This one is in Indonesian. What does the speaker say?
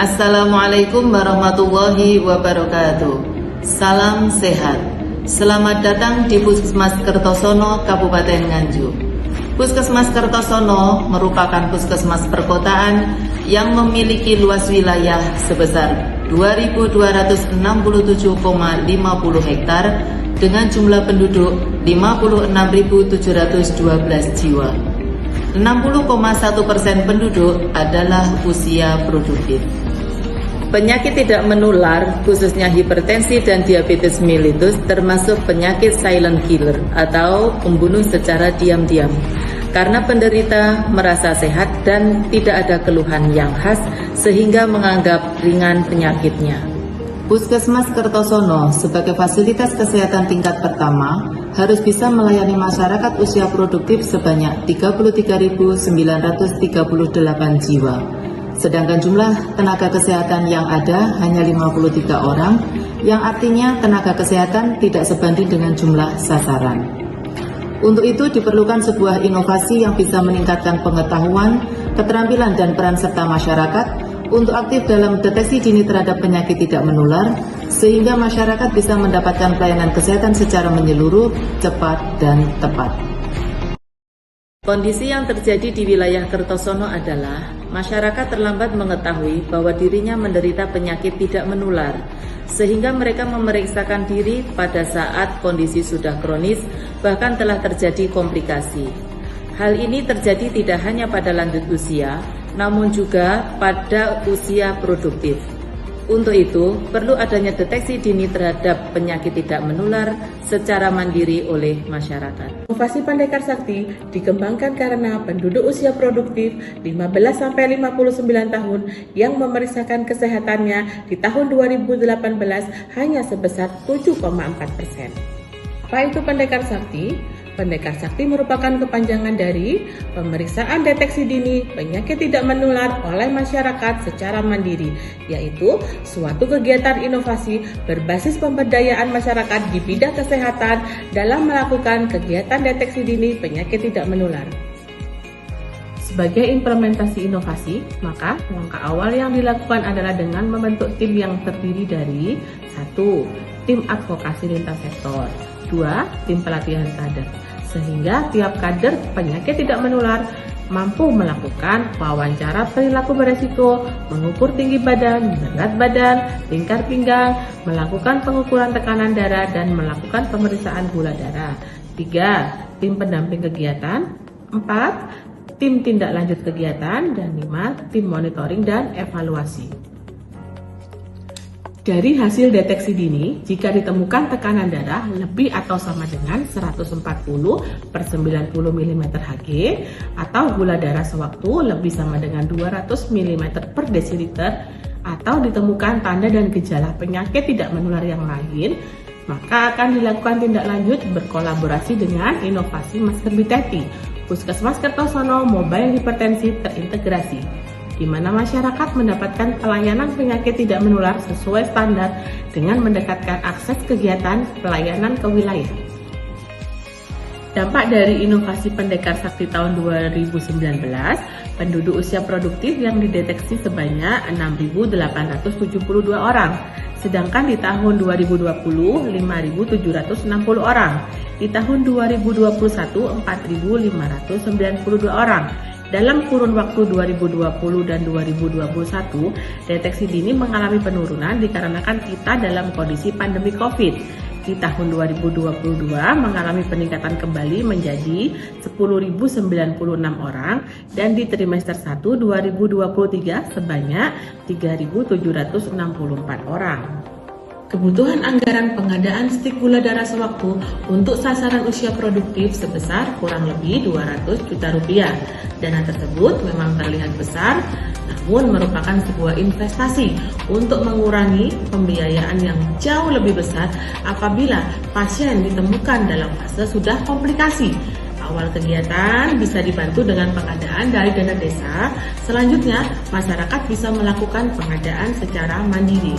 Assalamualaikum warahmatullahi wabarakatuh. Salam sehat. Selamat datang di Puskesmas Kertosono, Kabupaten Nganjuk. Puskesmas Kertosono merupakan puskesmas perkotaan yang memiliki luas wilayah sebesar 2.267,50 hektar dengan jumlah penduduk 56.712 jiwa. 60,1% penduduk adalah usia produktif. Penyakit tidak menular, khususnya hipertensi dan diabetes mellitus, termasuk penyakit silent killer atau pembunuh secara diam-diam. Karena penderita merasa sehat dan tidak ada keluhan yang khas sehingga menganggap ringan penyakitnya. Puskesmas Kertosono sebagai fasilitas kesehatan tingkat pertama harus bisa melayani masyarakat usia produktif sebanyak 33.938 jiwa. Sedangkan jumlah tenaga kesehatan yang ada hanya 53 orang, yang artinya tenaga kesehatan tidak sebanding dengan jumlah sasaran. Untuk itu diperlukan sebuah inovasi yang bisa meningkatkan pengetahuan, keterampilan dan peran serta masyarakat untuk aktif dalam deteksi dini terhadap penyakit tidak menular, sehingga masyarakat bisa mendapatkan pelayanan kesehatan secara menyeluruh, cepat, dan tepat. Kondisi yang terjadi di wilayah Kertosono adalah masyarakat terlambat mengetahui bahwa dirinya menderita penyakit tidak menular, sehingga mereka memeriksakan diri pada saat kondisi sudah kronis, bahkan telah terjadi komplikasi. Hal ini terjadi tidak hanya pada lanjut usia, namun juga pada usia produktif. Untuk itu, perlu adanya deteksi dini terhadap penyakit tidak menular secara mandiri oleh masyarakat. Inovasi Pendekar Sakti dikembangkan karena penduduk usia produktif 15-59 tahun yang memeriksakan kesehatannya di tahun 2018 hanya sebesar 7,4%. Apa itu Pendekar Sakti? Pendekar Sakti merupakan kepanjangan dari pemeriksaan deteksi dini penyakit tidak menular oleh masyarakat secara mandiri, yaitu suatu kegiatan inovasi berbasis pemberdayaan masyarakat di bidang kesehatan dalam melakukan kegiatan deteksi dini penyakit tidak menular. Sebagai implementasi inovasi, maka langkah awal yang dilakukan adalah dengan membentuk tim yang terdiri dari 1. Tim advokasi lintas sektor, 2. Tim pelatihan kader, sehingga tiap kader penyakit tidak menular mampu melakukan wawancara perilaku beresiko, mengukur tinggi badan, berat badan, lingkar pinggang, melakukan pengukuran tekanan darah, dan melakukan pemeriksaan gula darah. 3. Tim pendamping kegiatan, 4. Tim tindak lanjut kegiatan, dan 5. Tim monitoring dan evaluasi. Dari hasil deteksi dini, jika ditemukan tekanan darah lebih atau sama dengan 140/90 mm Hg atau gula darah sewaktu lebih sama dengan 200 mm per desiliter, atau ditemukan tanda dan gejala penyakit tidak menular yang lain, maka akan dilakukan tindak lanjut berkolaborasi dengan inovasi masker BTT, Puskesmas Kertosono Mobile Hipertensi Terintegrasi, di mana masyarakat mendapatkan pelayanan penyakit tidak menular sesuai standar dengan mendekatkan akses kegiatan pelayanan ke wilayah. Dampak dari inovasi Pendekar Sakti tahun 2019, penduduk usia produktif yang dideteksi sebanyak 6.872 orang, sedangkan di tahun 2020 5.760 orang, di tahun 2021 4.592 orang. Dalam kurun waktu 2020 dan 2021, deteksi dini mengalami penurunan dikarenakan kita dalam kondisi pandemi COVID. Di tahun 2022 mengalami peningkatan kembali menjadi 10.096 orang, dan di trimester 1 2023 sebanyak 3.764 orang. Kebutuhan anggaran pengadaan stik gula darah sewaktu untuk sasaran usia produktif sebesar kurang lebih 200 juta rupiah. Dana tersebut memang terlihat besar, namun merupakan sebuah investasi untuk mengurangi pembiayaan yang jauh lebih besar apabila pasien ditemukan dalam fase sudah komplikasi. Awal kegiatan bisa dibantu dengan pengadaan dari dana desa. Selanjutnya, masyarakat bisa melakukan pengadaan secara mandiri.